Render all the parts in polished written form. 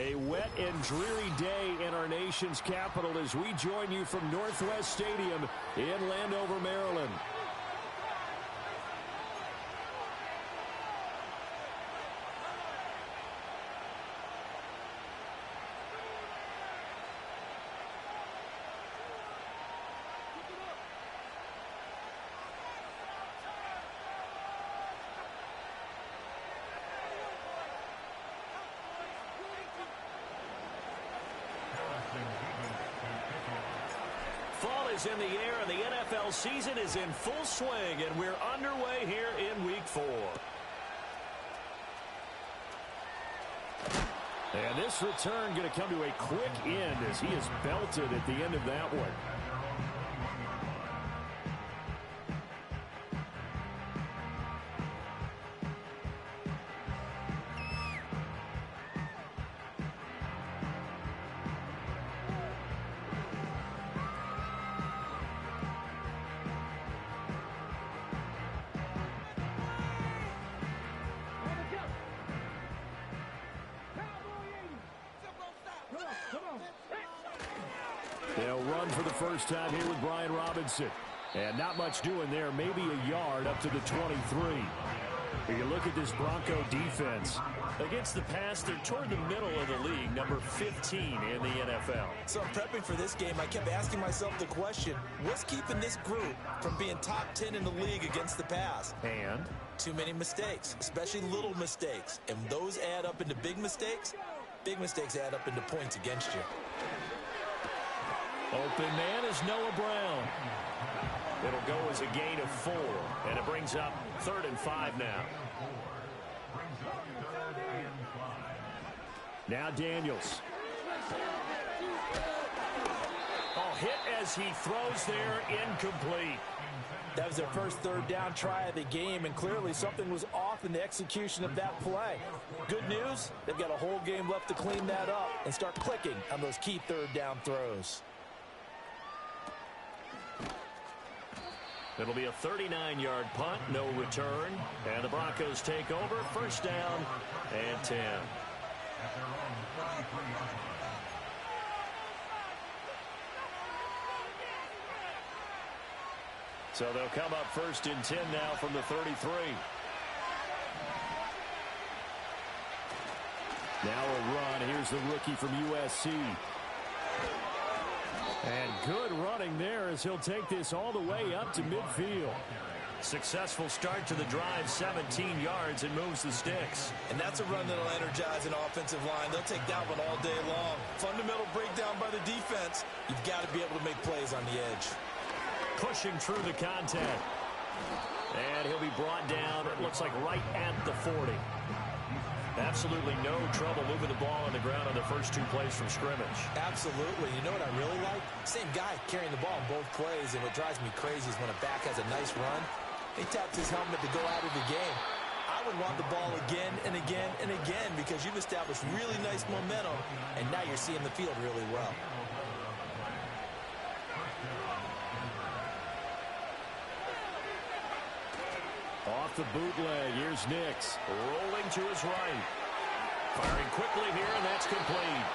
A wet and dreary day in our nation's capital as we join you from Northwest Stadium in Landover, Maryland. Fall is in the air, and the NFL season is in full swing, and we're underway here in Week 4. And this return going to come to a quick end as he is belted at the end of that one. They'll run for the first time here with Brian Robinson. And not much doing there, maybe a yard up to the 23. Here you look at this Bronco defense. Against the pass, they're toward the middle of the league, number 15 in the NFL. So prepping for this game, I kept asking myself the question, what's keeping this group from being top 10 in the league against the pass? And? Too many mistakes, especially little mistakes. And those add up into big mistakes. Big mistakes add up into points against you. Open man is Noah Brown. It'll go as a gain of 4, and it brings up 3rd and 5 now. Now Daniels. Oh, hit as he throws there, incomplete. That was their first 3rd down try of the game, and clearly something was off in the execution of that play. Good news, they've got a whole game left to clean that up and start clicking on those key 3rd down throws. It'll be a 39-yard punt, no return, and the Broncos take over, 1st down and 10. So they'll come up 1st and 10 now from the 33. Now a run. Here's the rookie from USC. And good running there as he'll take this all the way up to midfield. Successful start to the drive, 17 yards, and moves the sticks. And that's a run that'll energize an offensive line. They'll take that one all day long. Fundamental breakdown by the defense. You've got to be able to make plays on the edge. Pushing through the contact. And he'll be brought down, it looks like right at the 40. Absolutely no trouble moving the ball on the ground on the first 2 plays from scrimmage. Absolutely. You know what I really like? Same guy carrying the ball in both plays, and what drives me crazy is when a back has a nice run, he taps his helmet to go out of the game. I would want the ball again and again and again because you've established really nice momentum, and now you're seeing the field really well. Off the bootleg, here's Nix, rolling to his right. Firing quickly here, and that's complete.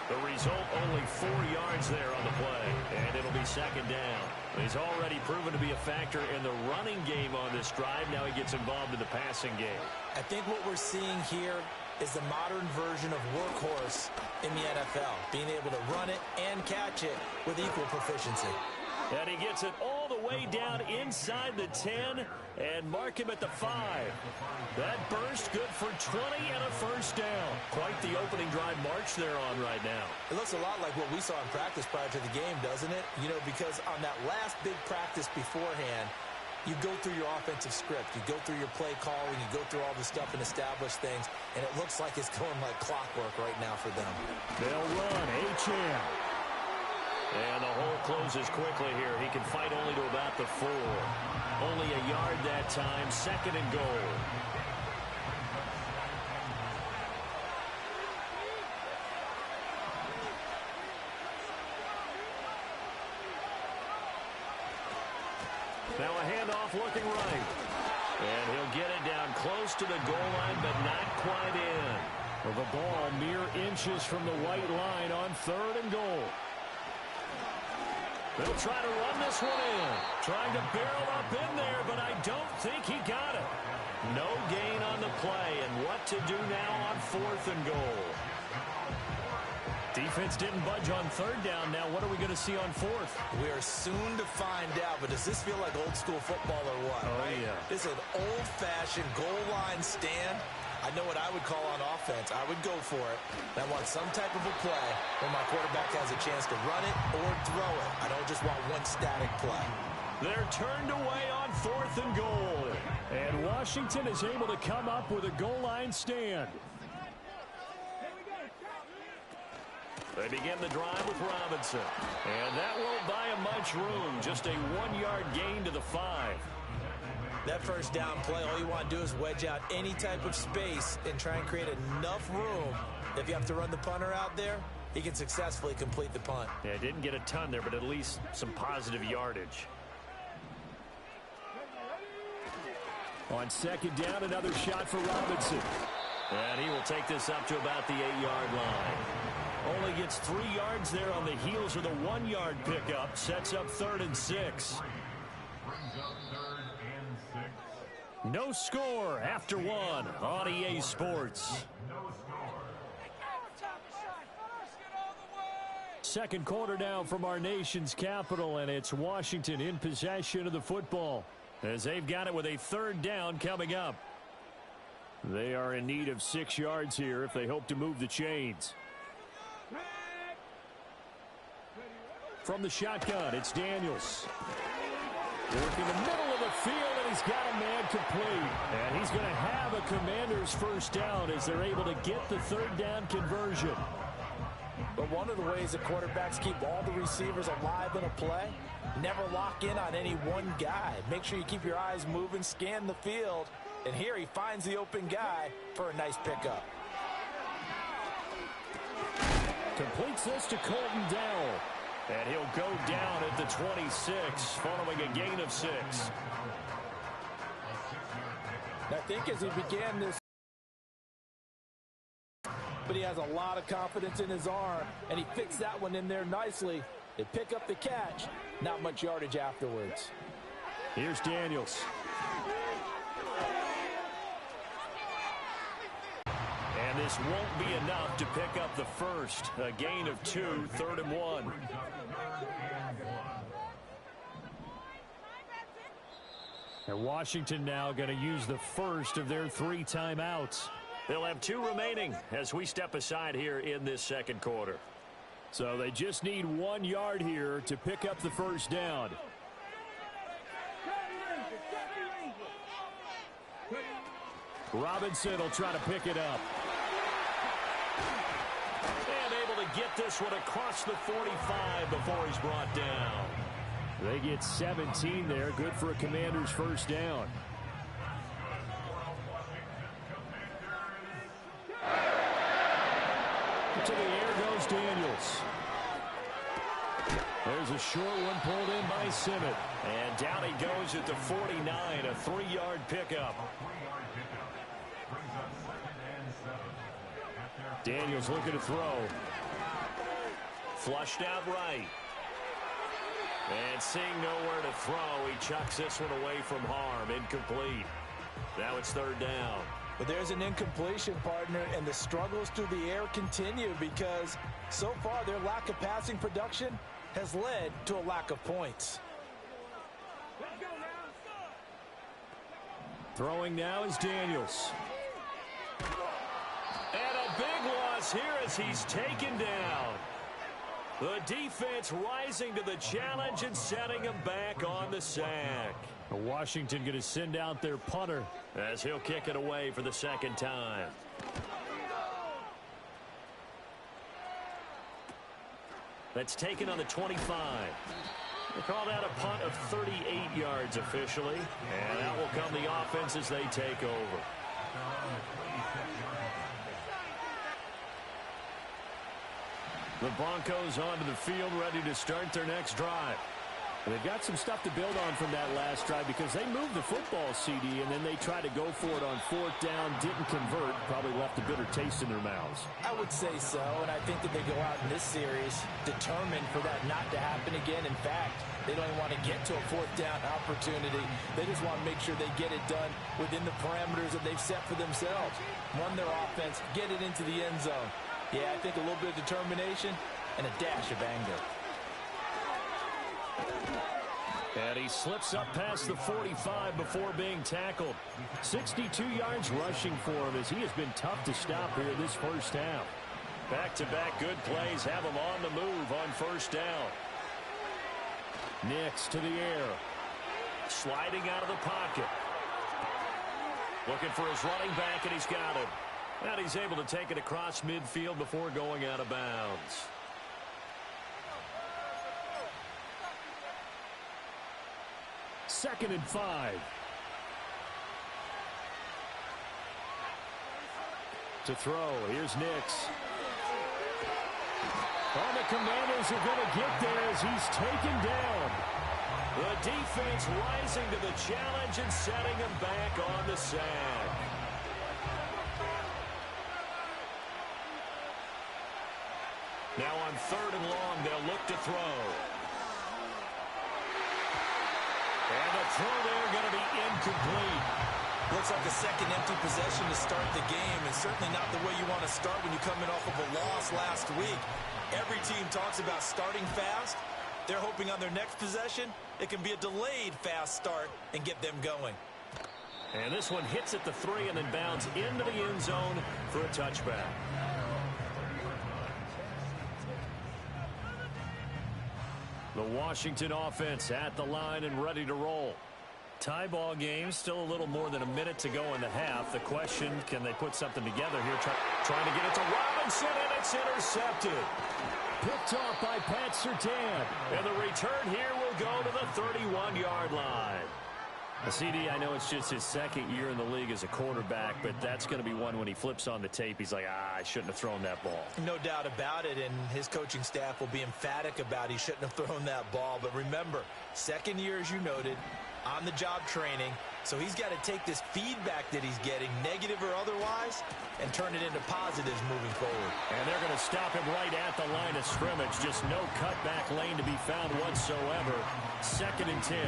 The result, only 4 yards there on the play, and it'll be 2nd down. He's already proven to be a factor in the running game on this drive. Now he gets involved in the passing game. I think what we're seeing here is the modern version of workhorse in the NFL, being able to run it and catch it with equal proficiency. And he gets it all the way down inside the 10 and mark him at the 5. That burst good for 20 and a 1st down. Quite the opening drive march they're on right now. It looks a lot like what we saw in practice prior to the game, doesn't it? You know, because on that last big practice beforehand, you go through your offensive script. You go through your play calling. You go through all the stuff and establish things. And it looks like it's going like clockwork right now for them. They'll run. H.M. And the hole closes quickly here. He can fight only to about the 4. Only a yard that time. 2nd and goal. Now a handoff looking right. And he'll get it down close to the goal line, but not quite in. Well, the ball mere inches from the white line on 3rd and goal. They'll try to run this one in. Trying to barrel up in there, but I don't think he got it. No gain on the play, and what to do now on 4th and goal. Defense didn't budge on 3rd down. Now what are we going to see on 4th? We are soon to find out, but does this feel like old school football or what? Oh, right? yeah. This is an old-fashioned goal line stand. I know what I would call on offense. I would go for it. I want some type of a play where my quarterback has a chance to run it or throw it. I don't just want one static play. They're turned away on 4th and goal. And Washington is able to come up with a goal line stand. They begin the drive with Robinson. And that won't buy him much room. Just a 1-yard gain to the 5. That first down play, all you want to do is wedge out any type of space and try and create enough room. If you have to run the punter out there, he can successfully complete the punt. Yeah, didn't get a ton there, but at least some positive yardage. On 2nd down, another shot for Robinson. And he will take this up to about the 8-yard line. Only gets 3 yards there on the heels of the 1-yard pickup. Sets up 3rd and 6. No score after 1 on EA Sports. Second quarter now from our nation's capital, and it's Washington in possession of the football as they've got it with a 3rd down coming up. They are in need of 6 yards here if they hope to move the chains. From the shotgun, it's Daniels. Working the middle of the field, and he's got a man complete. And he's going to have a Commanders first down as they're able to get the 3rd down conversion. But one of the ways that quarterbacks keep all the receivers alive in a play, never lock in on any one guy. Make sure you keep your eyes moving, scan the field. And here he finds the open guy for a nice pickup. Completes this to Colton Dowell. And he'll go down at the 26, following a gain of 6. I think as he began this, but he has a lot of confidence in his arm, and he fixed that one in there nicely. They pick up the catch, not much yardage afterwards. Here's Daniels. And this won't be enough to pick up the first. A gain of 2, 3rd and 1. And Washington now going to use the first of their 3 timeouts. They'll have 2 remaining as we step aside here in this second quarter. So they just need 1 yard here to pick up the first down. Robinson will try to pick it up. And able to get this one across the 45 before he's brought down. They get 17 there. Good for a Commanders first down. To the air goes Daniels. There's a short one pulled in by Simmons. And down he goes at the 49, a 3-yard pickup. Daniels looking to throw. Flushed out right. And seeing nowhere to throw, he chucks this one away from harm. Incomplete. Now it's 3rd down. But there's an incompletion, partner, and the struggles through the air continue because so far their lack of passing production has led to a lack of points. Throwing now is Daniels. And a big loss here as he's taken down. The defense rising to the challenge and setting him back on the sack. Washington going to send out their punter as he'll kick it away for the 2nd time. That's taken on the 25. They call that a punt of 38 yards officially. And out will come the offense as they take over. The Broncos onto the field ready to start their next drive. They've got some stuff to build on from that last drive because they moved the football, CD, and then they tried to go for it on fourth down, didn't convert, probably left a bitter taste in their mouths. I would say so, and I think that they go out in this series determined for that not to happen again. In fact, they don't even want to get to a fourth down opportunity. They just want to make sure they get it done within the parameters that they've set for themselves. Run their offense, get it into the end zone. Yeah, I think a little bit of determination and a dash of anger. And he slips up past the 45 before being tackled. 62 yards rushing for him as he has been tough to stop here this first half. Back-to-back good plays have him on the move on first down. Nix to the air. Sliding out of the pocket. Looking for his running back, and he's got it. And he's able to take it across midfield before going out of bounds. Second and 5. To throw, here's Nix. Oh, the Commanders are going to get there as he's taken down. The defense rising to the challenge and setting him back on the sack. Now on third and long, they'll look to throw. And the throw there going to be incomplete. Looks like a second empty possession to start the game, and certainly not the way you want to start when you're coming off of a loss last week. Every team talks about starting fast. They're hoping on their next possession, it can be a delayed fast start and get them going. And this one hits at the 3 and then bounds into the end zone for a touchback. The Washington offense at the line and ready to roll. Tie ball game, still a little more than a minute to go in the half. The question, can they put something together here? Trying to get it to Robinson, and it's intercepted. Picked off by Pat Surtain. And the return here will go to the 31-yard line. CD, I know it's just his second year in the league as a quarterback, but that's going to be one when he flips on the tape, he's like, I shouldn't have thrown that ball. No doubt about it, and his coaching staff will be emphatic about he shouldn't have thrown that ball. But remember, second year, as you noted, on-the-job training, so he's got to take this feedback that he's getting, negative or otherwise, and turn it into positives moving forward. And they're going to stop him right at the line of scrimmage. Just no cutback lane to be found whatsoever. Second and 10.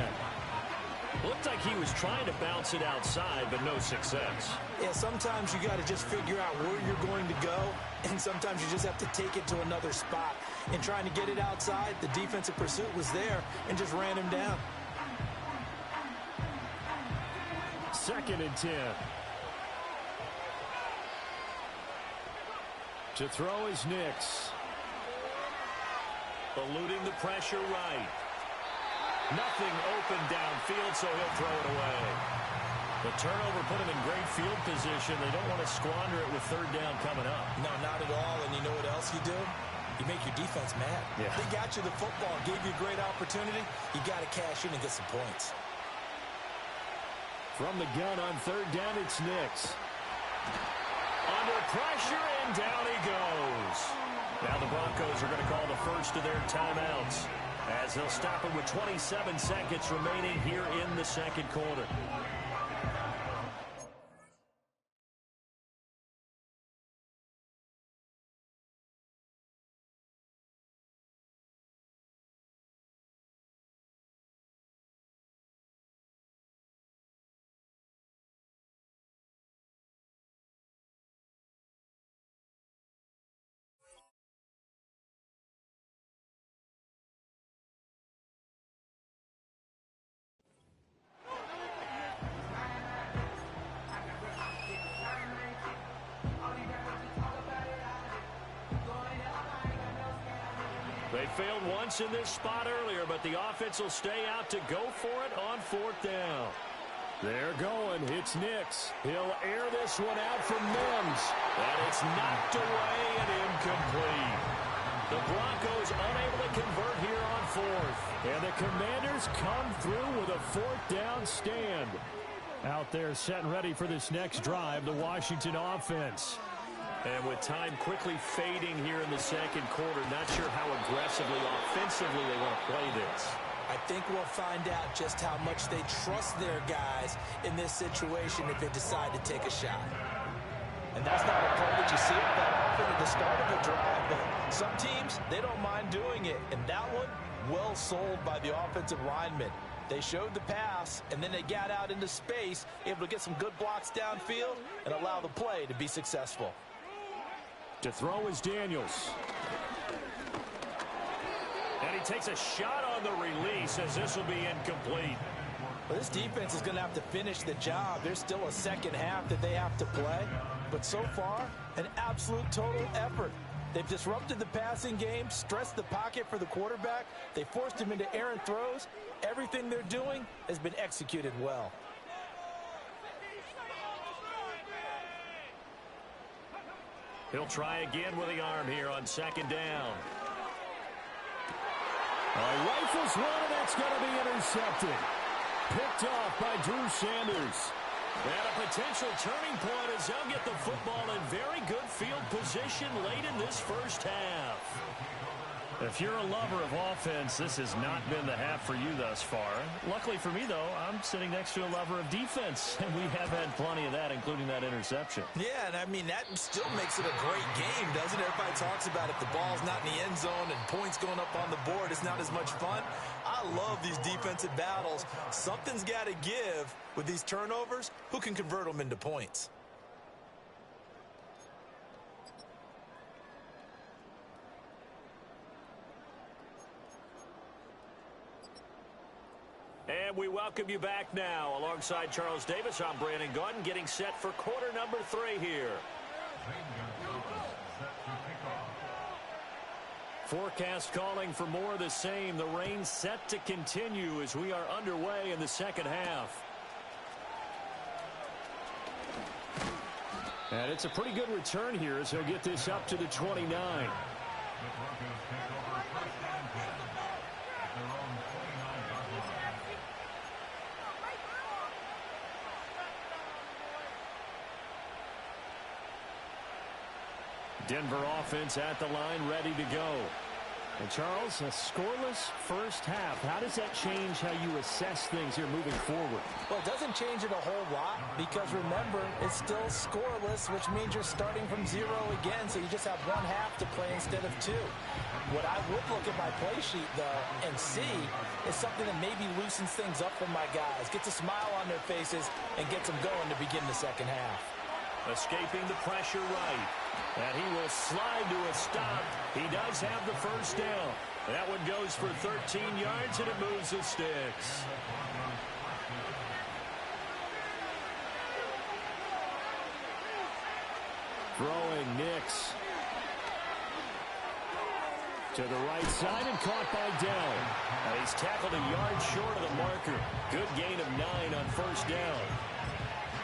Looked like he was trying to bounce it outside, but no success. Yeah, sometimes you got to just figure out where you're going to go, and sometimes you just have to take it to another spot. And trying to get it outside, the defensive pursuit was there and just ran him down. Second and 10. To throw is Nix. Eluding the pressure right. Nothing open downfield, so he'll throw it away. The turnover put him in great field position. They don't want to squander it with third down coming up. No, not at all. And you know what else you do? You make your defense mad. Yeah. They got you the football, gave you a great opportunity. You got to cash in and get some points. From the gun on third down, it's Nix. Under pressure, and down he goes. Now the Broncos are going to call the first of their timeouts, as they'll stop him with 27 seconds remaining here in the second quarter. They failed once in this spot earlier, but the offense will stay out to go for it on fourth down. They're going. It's Nix. He'll air this one out from Mims. And it's knocked away and incomplete. The Broncos unable to convert here on fourth. And the Commanders come through with a fourth down stand. Out there set and ready for this next drive, the Washington offense. And with time quickly fading here in the second quarter, not sure how aggressively, offensively they want to play this. I think we'll find out just how much they trust their guys in this situation if they decide to take a shot. And that's not a play that you see that often at the start of a drive, but some teams, they don't mind doing it. And that one, well sold by the offensive lineman. They showed the pass, and then they got out into space, able to get some good blocks downfield and allow the play to be successful. To throw is Daniels. And he takes a shot on the release as this will be incomplete. Well, this defense is going to have to finish the job. There's still a second half that they have to play. But so far, an absolute total effort. They've disrupted the passing game, stressed the pocket for the quarterback. They forced him into errant throws. Everything they're doing has been executed well. He'll try again with the arm here on second down. Rifles one, and that's going to be intercepted. Picked off by Drew Sanders. And a potential turning point as they'll get the football in very good field position late in this first half. If you're a lover of offense, this has not been the half for you thus far. Luckily for me, though, I'm sitting next to a lover of defense, and we have had plenty of that, including that interception. Yeah, and I mean, that still makes it a great game, doesn't it? Everybody talks about if the ball's not in the end zone and points going up on the board, it's not as much fun. I love these defensive battles. Something's got to give with these turnovers. Who can convert them into points? And we welcome you back now. Alongside Charles Davis, I'm Brandon Gaudin, getting set for quarter number 3 here. Forecast calling for more of the same. The rain set to continue as we are underway in the second half. And it's a pretty good return here as he'll get this up to the 29. Denver offense at the line, ready to go. And Charles, a scoreless first half. How does that change how you assess things here moving forward? Well, it doesn't change it a whole lot because, remember, it's still scoreless, which means you're starting from 0 again, so you just have one half to play instead of 2. What I would look at my play sheet, though, and see is something that maybe loosens things up for my guys, gets a smile on their faces, and gets them going to begin the second half. Escaping the pressure right. And he will slide to a stop. He does have the first down. That one goes for 13 yards, and it moves the sticks. Throwing Nix. To the right side and caught by Dell. And he's tackled a yard short of the marker. Good gain of 9 on first down.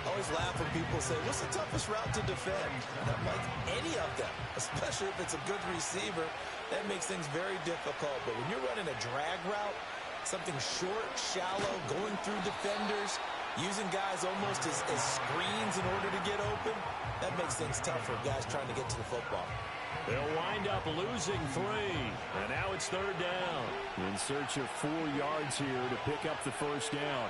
I always laugh when people say, what's the toughest route to defend? And I'm like, any of them, especially if it's a good receiver. That makes things very difficult. But when you're running a drag route, something short, shallow, going through defenders, using guys almost as screens in order to get open, that makes things tough for guys trying to get to the football. They'll wind up losing 3. And now it's third down. In search of 4 yards here to pick up the first down.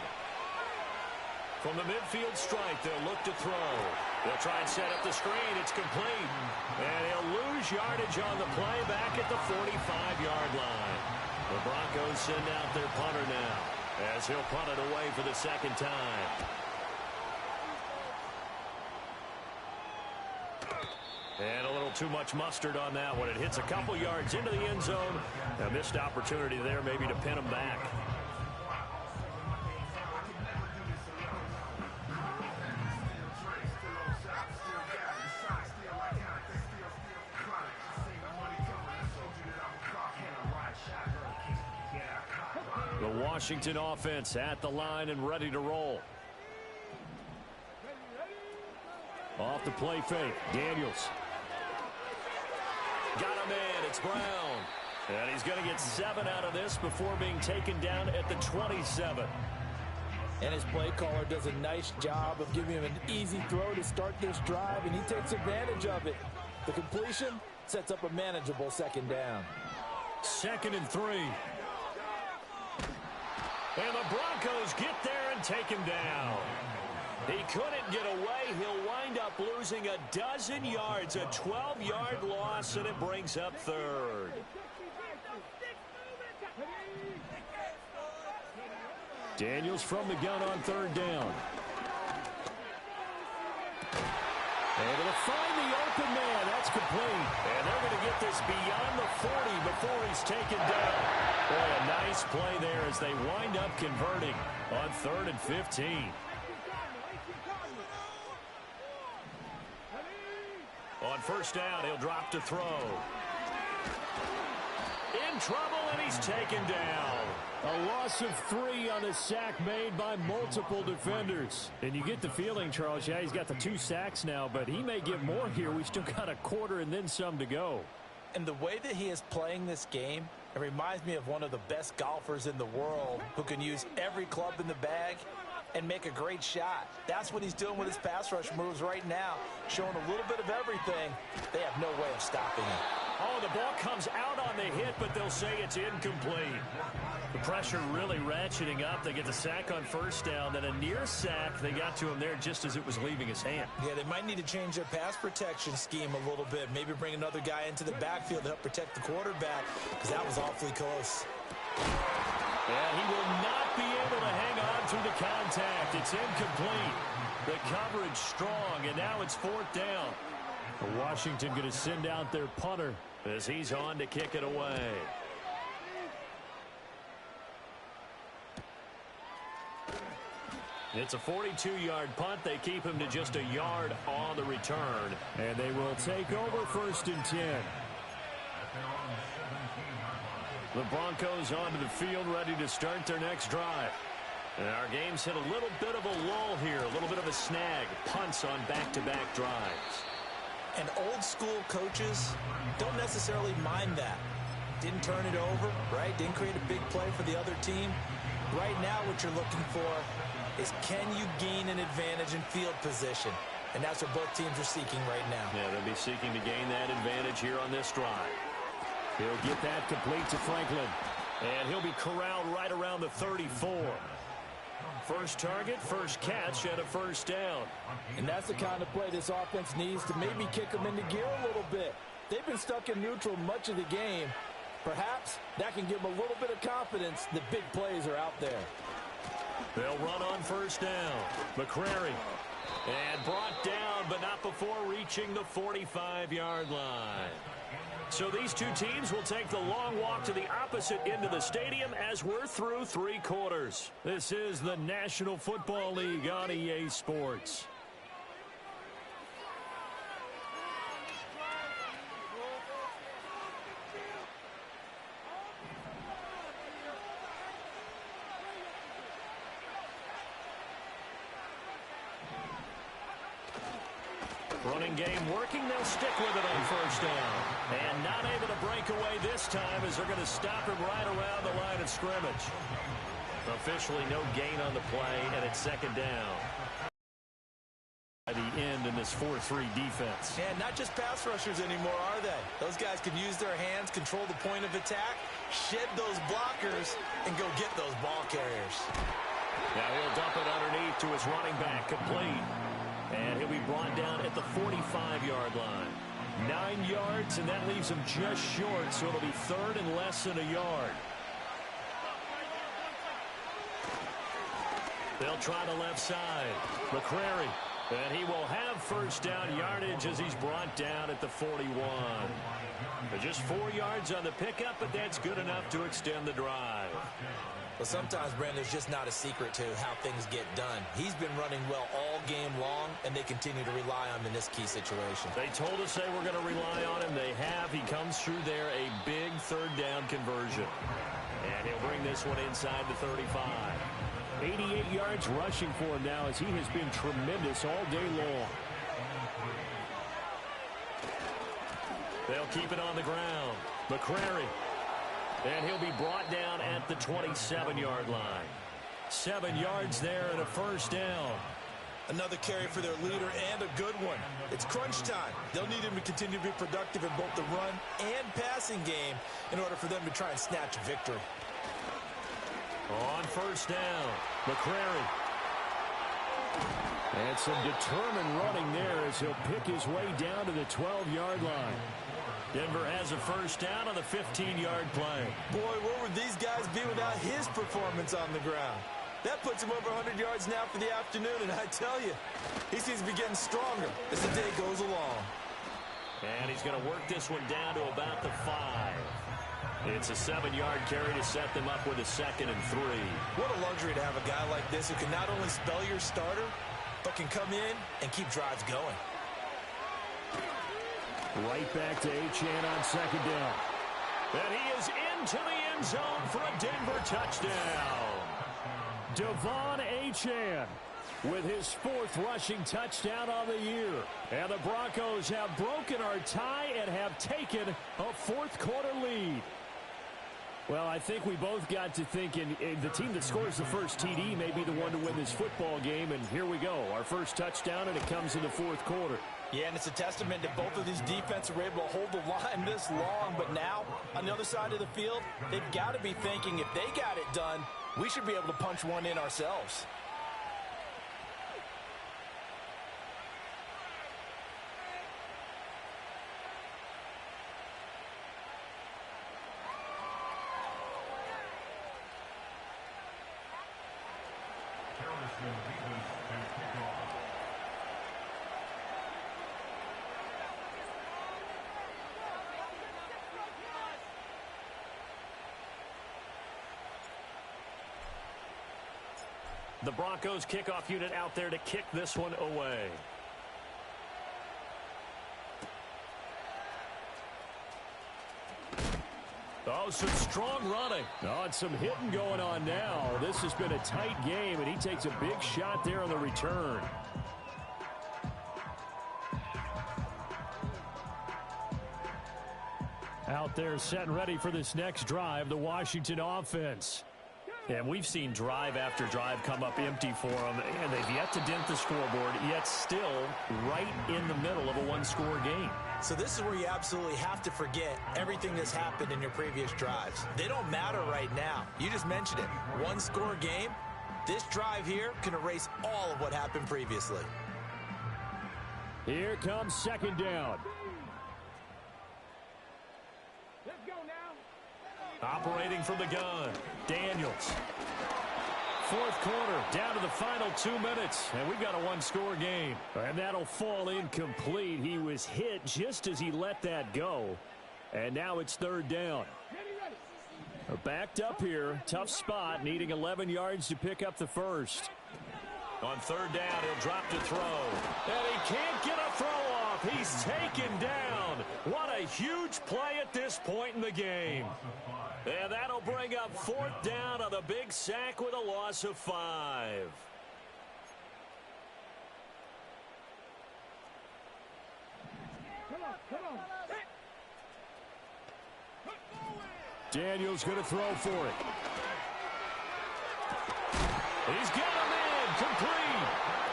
From the midfield strike, they'll look to throw. They'll try and set up the screen. It's complete. And he'll lose yardage on the play back at the 45-yard line. The Broncos send out their punter now as he'll punt it away for the second time. And a little too much mustard on that one. It hits a couple yards into the end zone. A missed opportunity there maybe to pin him back. The Washington offense at the line and ready to roll. Off the play fake, Daniels. Got a man, it's Brown. And he's going to get 7 out of this before being taken down at the 27. And his play caller does a nice job of giving him an easy throw to start this drive, and he takes advantage of it. The completion sets up a manageable second down. 2nd and 3. And the Broncos get there and take him down. He couldn't get away. He'll wind up losing a dozen yards, a 12-yard loss, and it brings up third. Daniels from the gun on third down. Able to find the open man. That's complete. And they're going to get this beyond the 40 before he's taken down. Boy, a nice play there as they wind up converting on 3rd and 15. On first down, he'll drop to throw. In trouble, and he's taken down. A loss of 3 on a sack made by multiple defenders. And you get the feeling, Charles, yeah, he's got the 2 sacks now, but he may get more here. We still got a quarter and then some to go. And the way that he is playing this game, it reminds me of one of the best golfers in the world who can use every club in the bag and make a great shot. That's what he's doing with his pass rush moves right now, showing a little bit of everything. They have no way of stopping him. Oh, the ball comes out on the hit, but they'll say it's incomplete. The pressure really ratcheting up. They get the sack on first down, then a near sack. They got to him there just as it was leaving his hand. Yeah, they might need to change their pass protection scheme a little bit. Maybe bring another guy into the backfield to help protect the quarterback, because that was awfully close. And he will not be able to hang on through the contact. It's incomplete. The coverage strong, and now it's 4th down. Washington going to send out their punter as he's on to kick it away. It's a 42-yard punt. They keep him to just a yard on the return. And they will take over 1st and 10. The Broncos onto the field, ready to start their next drive. And our game's hit a little bit of a lull here, a little bit of a snag. Punts on back-to-back drives. And old-school coaches don't necessarily mind that. Didn't turn it over, right? Didn't create a big play for the other team. Right now what you're looking for is, can you gain an advantage in field position? And that's what both teams are seeking right now. Yeah, they'll be seeking to gain that advantage here on this drive. He'll get that complete to Franklin. And he'll be corralled right around the 34. First target, first catch, and a 1st down. And that's the kind of play this offense needs to maybe kick them into gear a little bit. They've been stuck in neutral much of the game. Perhaps that can give them a little bit of confidence that big plays are out there. They'll run on 1st down. McCrary. And brought down, but not before reaching the 45-yard line. So these two teams will take the long walk to the opposite end of the stadium as we're through 3 quarters. This is the National Football League on EA Sports. Running game working. They'll stick with it on 1st down. And not able to break away this time as they're going to stop him right around the line of scrimmage. Officially no gain on the play, and it's 2nd down. By the end in this 4-3 defense. And not just pass rushers anymore, are they? Those guys can use their hands, control the point of attack, shed those blockers, and go get those ball carriers. Now he'll dump it underneath to his running back, complete. And he'll be brought down at the 45-yard line. 9 yards, and that leaves him just short, so it'll be 3rd and less than a yard. They'll try the left side. McCrary. And he will have 1st down yardage as he's brought down at the 41. Just 4 yards on the pickup, but that's good enough to extend the drive. Well, sometimes, Brandon, there's just not a secret to how things get done. He's been running well all game long, and they continue to rely on him in this key situation. They told us they were going to rely on him. They have. He comes through there, a big 3rd down conversion. And he'll bring this one inside the 35. 88 yards rushing for him now as he has been tremendous all day long. They'll keep it on the ground. McCrary. And he'll be brought down at the 27-yard line. 7 yards there and a 1st down. Another carry for their leader and a good one. It's crunch time. They'll need him to continue to be productive in both the run and passing game in order for them to try and snatch a victory. On first down, McCrary. And some determined running there as he'll pick his way down to the 12-yard line. Denver has a first down on the 15-yard play. Boy, where would these guys be without his performance on the ground? That puts him over 100 yards now for the afternoon, and I tell you, he seems to be getting stronger as the day goes along. And he's going to work this one down to about the 5. It's a 7-yard carry to set them up with a 2nd and 3. What a luxury to have a guy like this who can not only spell your starter, but can come in and keep drives going. Right back to Achane on 2nd down. And he is into the end zone for a Denver touchdown. Devon Achane with his 4th rushing touchdown on the year. And the Broncos have broken our tie and have taken a 4th quarter lead. Well, I think we both got to thinking the team that scores the first TD may be the one to win this football game. And here we go, our first touchdown, and it comes in the 4th quarter. Yeah, and it's a testament that both of these defenses were able to hold the line this long. But now, on the other side of the field, they've got to be thinking if they got it done, we should be able to punch one in ourselves. The Broncos kickoff unit out there to kick this one away. Oh, some strong running. Oh, and some hitting going on now. This has been a tight game, and he takes a big shot there on the return. Out there set and ready for this next drive, the Washington offense. And we've seen drive after drive come up empty for them, and they've yet to dent the scoreboard, yet still right in the middle of a one-score game. So this is where you absolutely have to forget everything that's happened in your previous drives. They don't matter right now. You just mentioned it. One-score game. This drive here can erase all of what happened previously. Here comes 2nd down. Operating from the gun, Daniels. 4th quarter, down to the final 2 minutes, and we've got a one-score game. And that'll fall incomplete. He was hit just as he let that go. And now it's 3rd down. Backed up here, tough spot, needing 11 yards to pick up the first. On 3rd down, he'll drop to throw. And he can't get a throw off. He's taken down. What a huge play at this point in the game. And that'll bring up 4th down on the big sack with a loss of 5. Daniels going to throw for it. He's got him in, complete.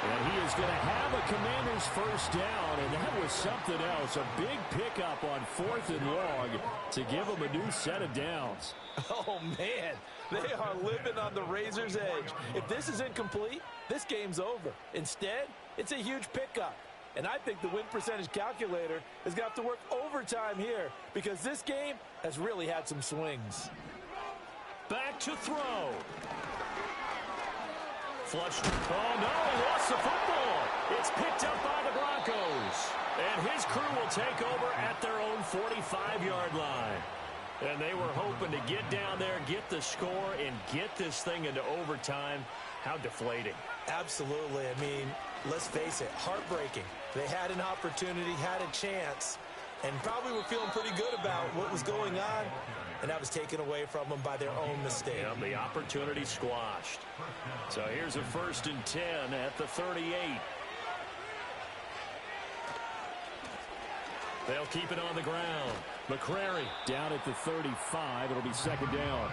And he is going to have a Commanders first down, and that was something else. A big pickup on 4th and long to give them a new set of downs. Oh, man, they are living on the razor's edge. If this is incomplete, this game's over. Instead, it's a huge pickup. And I think the win percentage calculator is going to have to work overtime here because this game has really had some swings. Back to throw. Flushed. Oh, no, he lost the football. It's picked up by the Broncos. And his crew will take over at their own 45-yard line. And they were hoping to get down there, get the score, and get this thing into overtime. How deflating. Absolutely. I mean, let's face it, heartbreaking. They had an opportunity, had a chance, and probably were feeling pretty good about what was going on, and that was taken away from them by their own mistake. Yeah, the opportunity squashed. So here's a 1st and 10 at the 38. They'll keep it on the ground. McCrary down at the 35. It'll be 2nd down.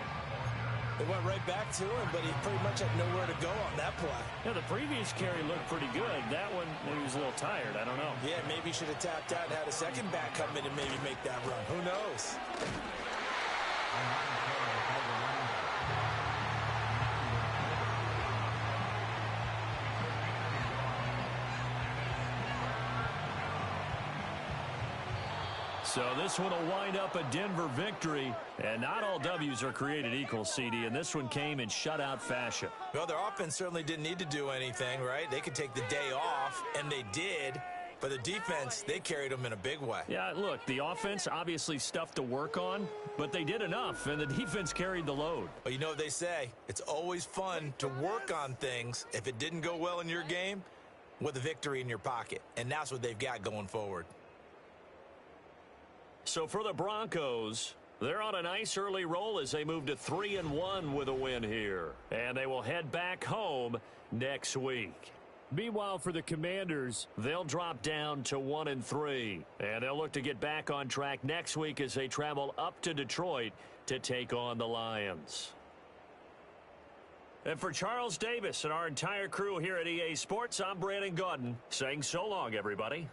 They went right back to him, but he pretty much had nowhere to go on that play. Yeah, the previous carry looked pretty good. That one, he was a little tired. I don't know. Yeah, maybe he should have tapped out and had a second back come in and maybe make that run. Who knows? So this one will wind up a Denver victory. And not all W's are created equal, CD, and this one came in shutout fashion. Well, their offense certainly didn't need to do anything, right? They could take the day off, and they did. But the defense, they carried them in a big way. Yeah, look, the offense, obviously stuff to work on, but they did enough, and the defense carried the load. But you know what they say, it's always fun to work on things if it didn't go well in your game with a victory in your pocket. And that's what they've got going forward. So for the Broncos, they're on a nice early roll as they move to 3-1 with a win here. And they will head back home next week. Meanwhile, for the Commanders, they'll drop down to 1-3. And they'll look to get back on track next week as they travel up to Detroit to take on the Lions. And for Charles Davis and our entire crew here at EA Sports, I'm Brandon Gaudin saying so long, everybody.